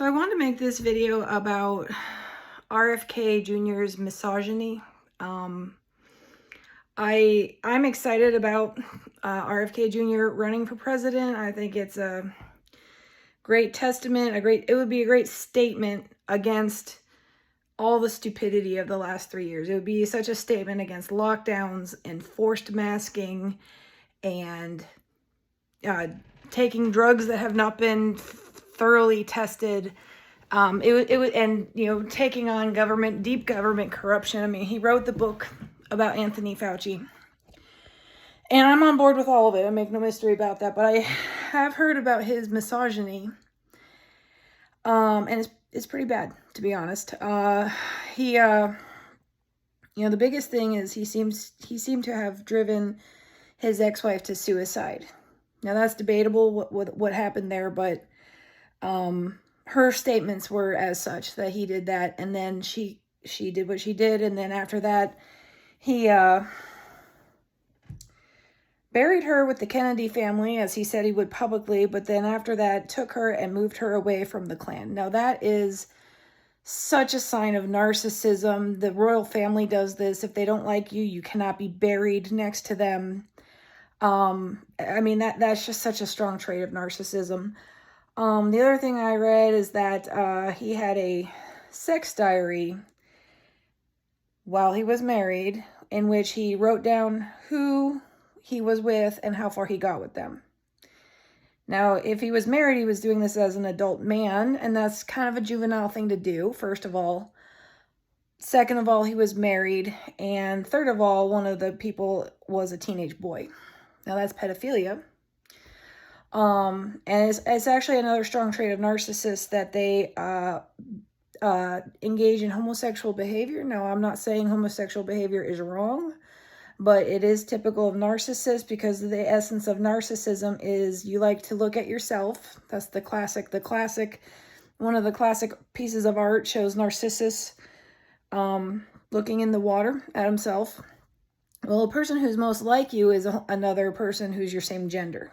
So I want to make this video about RFK Jr.'s misogyny. Um, I'm excited about RFK Jr. running for president. I think it's a great testament, it would be a great statement against all the stupidity of the last 3 years. It would be such a statement against lockdowns and forced masking and taking drugs that have not been thoroughly tested. It would, and taking on deep government corruption. I mean, he wrote the book about Anthony Fauci, and I'm on board with all of it. I make no mystery about that. But I have heard about his misogyny, and it's pretty bad, to be honest. The biggest thing is he seemed to have driven his ex-wife to suicide. Now that's debatable what happened there, but her statements were as such that he did that, and then she did what she did, and then after that he buried her with the Kennedy family, as he said he would publicly, but then after that took her and moved her away from the Klan. Now that is such a sign of narcissism. The royal family does this. If they don't like you, you cannot be buried next to them. I mean, that's just such a strong trait of narcissism. The other thing I read is that he had a sex diary while he was married, in which he wrote down who he was with and how far he got with them. Now, if he was married, he was doing this as an adult man, and that's kind of a juvenile thing to do, first of all. Second of all, he was married, and third of all, one of the people was a teenage boy. Now, that's pedophilia. And it's actually another strong trait of narcissists that they engage in homosexual behavior. Now, I'm not saying homosexual behavior is wrong, but it is typical of narcissists, because the essence of narcissism is you like to look at yourself. That's the classic, one of the classic pieces of art shows Narcissus looking in the water at himself. Well, a person who's most like you is another person who's your same gender.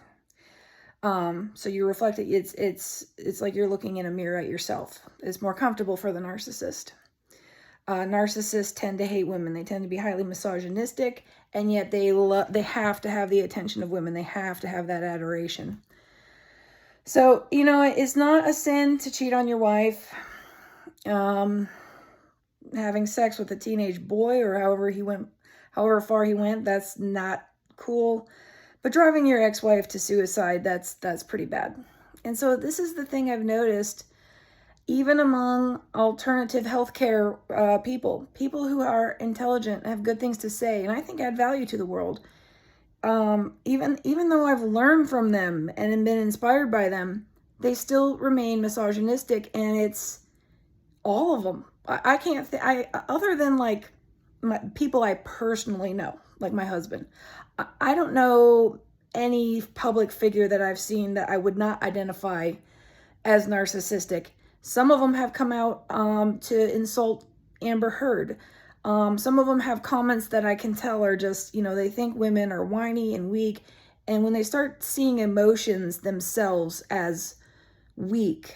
So you reflect it. It's like you're looking in a mirror at yourself. It's more comfortable for the narcissist. Narcissists tend to hate women. They tend to be highly misogynistic, and yet they have to have the attention of women. They have to have that adoration. So, it's not a sin to cheat on your wife. Having sex with a teenage boy, or however far he went, that's not cool. But driving your ex-wife to suicide, that's pretty bad. And so this is the thing I've noticed, even among alternative healthcare people who are intelligent, have good things to say, and I think add value to the world. Even though I've learned from them and been inspired by them, they still remain misogynistic, and it's all of them. I can't other than like people I personally know, like my husband. I don't know any public figure that I've seen that I would not identify as narcissistic. Some of them have come out to insult Amber Heard. Some of them have comments that I can tell are just, they think women are whiny and weak. And when they start seeing emotions themselves as weak,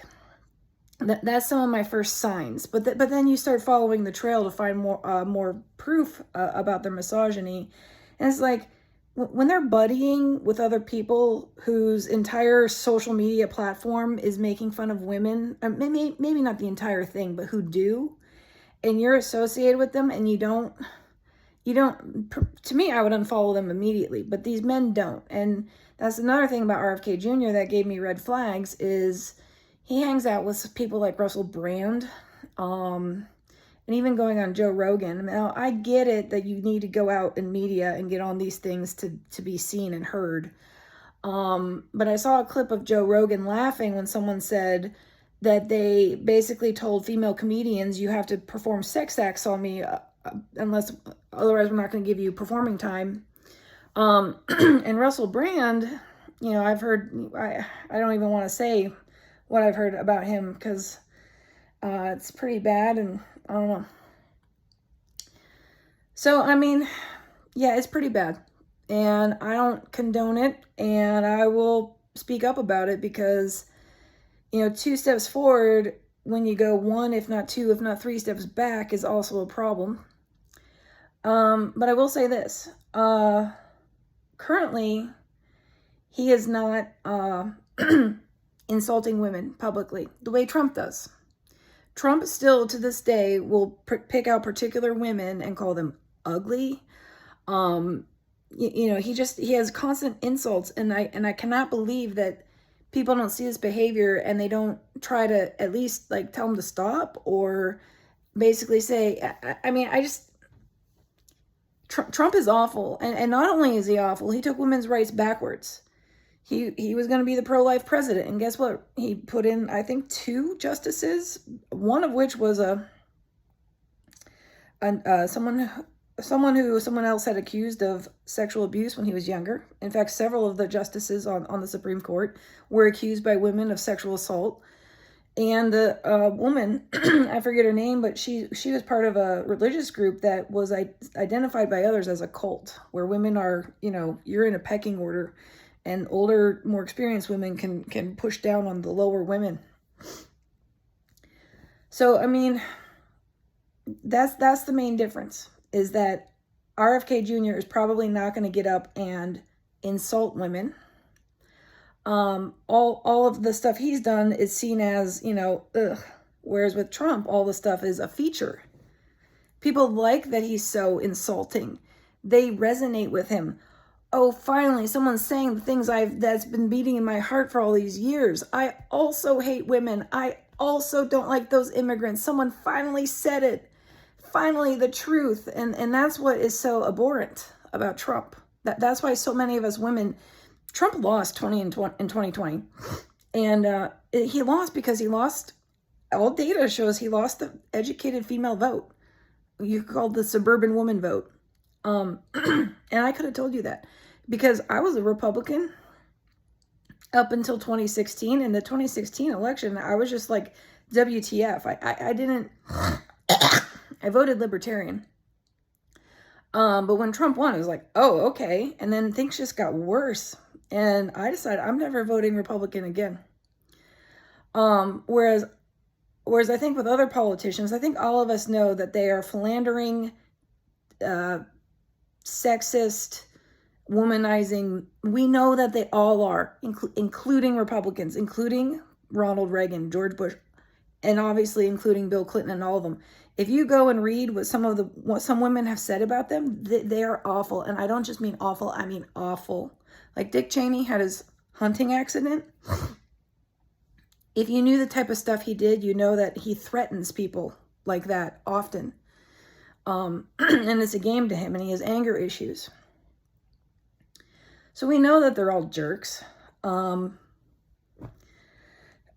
that's some of my first signs. But then you start following the trail to find more proof about their misogyny. And it's like, when they're buddying with other people whose entire social media platform is making fun of women, maybe not the entire thing, but who do, and you're associated with them, and you don't, to me, I would unfollow them immediately, but these men don't. And that's another thing about RFK Jr. that gave me red flags, is he hangs out with people like Russell Brand, and even going on Joe Rogan. Now, I get it that you need to go out in media and get on these things to be seen and heard. But I saw a clip of Joe Rogan laughing when someone said that they basically told female comedians, you have to perform sex acts on me, otherwise we're not going to give you performing time. And Russell Brand, I've heard, I don't even want to say what I've heard about him, because it's pretty bad, and I don't know. So, I mean, yeah, it's pretty bad, and I don't condone it, and I will speak up about it, because 2 steps forward when you go 1, if not 2, if not 3 steps back is also a problem. But I will say this. Currently, he is not insulting women publicly the way Trump does. Trump still, to this day, will pick out particular women and call them ugly. He has constant insults, and I cannot believe that people don't see this behavior and they don't try to at least like tell him to stop or basically say, Trump is awful. And not only is he awful, he took women's rights backwards. He was going to be the pro-life president. And guess what? He put in, I think, 2 justices, one of which was someone who someone else had accused of sexual abuse when he was younger. In fact, several of the justices on the Supreme Court were accused by women of sexual assault. And the woman, I forget her name, but she was part of a religious group that was identified by others as a cult, where women are, you're in a pecking order, and older, more experienced women can push down on the lower women. So, that's the main difference, is that RFK Jr. is probably not going to get up and insult women. All of the stuff he's done is seen as, ugh. Whereas with Trump, all the stuff is a feature. People like that he's so insulting. They resonate with him. Oh, finally, someone's saying the things that's been beating in my heart for all these years. I also hate women. I also don't like those immigrants. Someone finally said it. Finally, the truth. And that's what is so abhorrent about Trump. That's why so many of us women, Trump lost in 2020. And he lost because he lost, all data shows he lost the educated female vote. You called the suburban woman vote. And I could have told you that because I was a Republican up until 2016. In the 2016 election, I was just like, WTF. I voted Libertarian. But when Trump won, it was like, oh, okay. And then things just got worse. And I decided I'm never voting Republican again. Whereas I think with other politicians, I think all of us know that they are philandering, sexist, womanizing. We know that they all are, including Republicans, including Ronald Reagan, George Bush, and obviously including Bill Clinton and all of them. If you go and read what some women have said about them, they are awful. And I don't just mean awful, I mean awful. Like Dick Cheney had his hunting accident. If you knew the type of stuff he did, you know that he threatens people like that often. And it's a game to him, and he has anger issues. So we know that they're all jerks.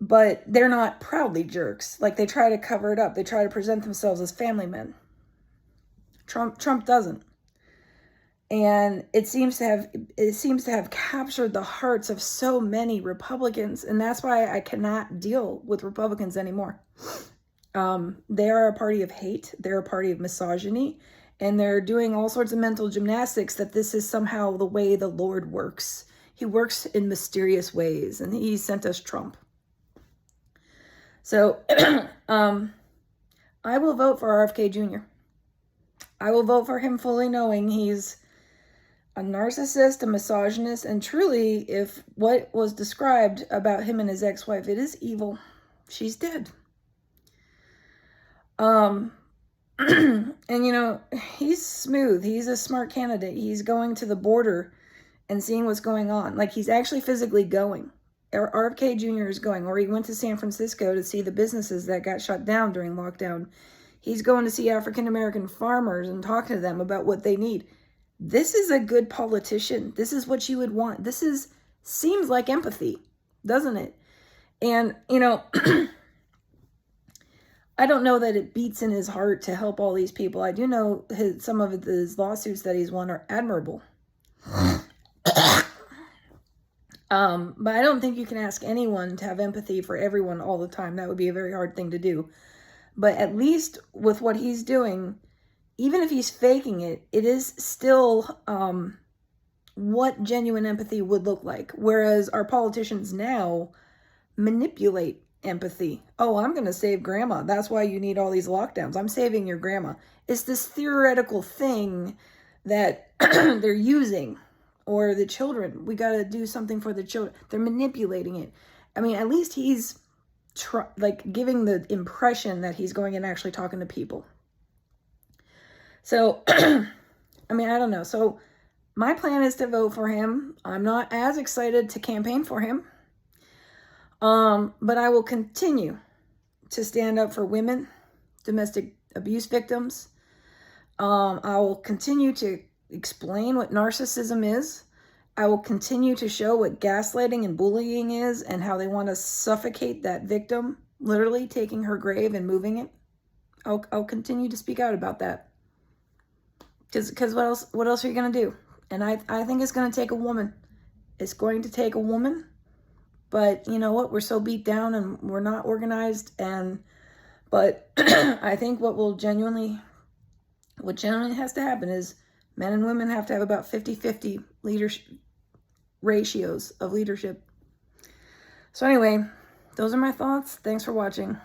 But they're not proudly jerks. Like, they try to cover it up. They try to present themselves as family men. Trump doesn't. And it seems to have captured the hearts of so many Republicans, and that's why I cannot deal with Republicans anymore. They are a party of hate. They're a party of misogyny, and they're doing all sorts of mental gymnastics that this is somehow the way the Lord works. He works in mysterious ways, and he sent us Trump. So, I will vote for RFK Jr. I will vote for him fully knowing he's a narcissist, a misogynist, and truly, if what was described about him and his ex-wife, it is evil. She's dead. And he's smooth. He's a smart candidate. He's going to the border and seeing what's going on. Like, he's actually physically going. RFK Jr. is going, or he went to San Francisco to see the businesses that got shut down during lockdown. He's going to see African-American farmers and talk to them about what they need. This is a good politician. This is what you would want. Seems like empathy, doesn't it? And, I don't know that it beats in his heart to help all these people. I do know some of his lawsuits that he's won are admirable. But I don't think you can ask anyone to have empathy for everyone all the time. That would be a very hard thing to do. But at least with what he's doing, even if he's faking it, it is still what genuine empathy would look like. Whereas our politicians now, manipulate empathy. Oh, I'm going to save grandma. That's why you need all these lockdowns. I'm saving your grandma. It's this theoretical thing that they're using. Or the children. We got to do something for the children. They're manipulating it. I mean, at least he's like giving the impression that he's going and actually talking to people. So, I mean, I don't know. So my plan is to vote for him. I'm not as excited to campaign for him. But I will continue to stand up for women, domestic abuse victims. I will continue to explain what narcissism is. I will continue to show what gaslighting and bullying is and how they want to suffocate that victim, literally taking her grave and moving it. I'll continue to speak out about that. Because what else are you going to do? And I think it's going to take a woman. It's going to take a woman. But you know what? We're so beat down and we're not organized. But I think what genuinely has to happen is men and women have to have about 50-50 leadership ratios of leadership. So anyway, those are my thoughts. Thanks for watching.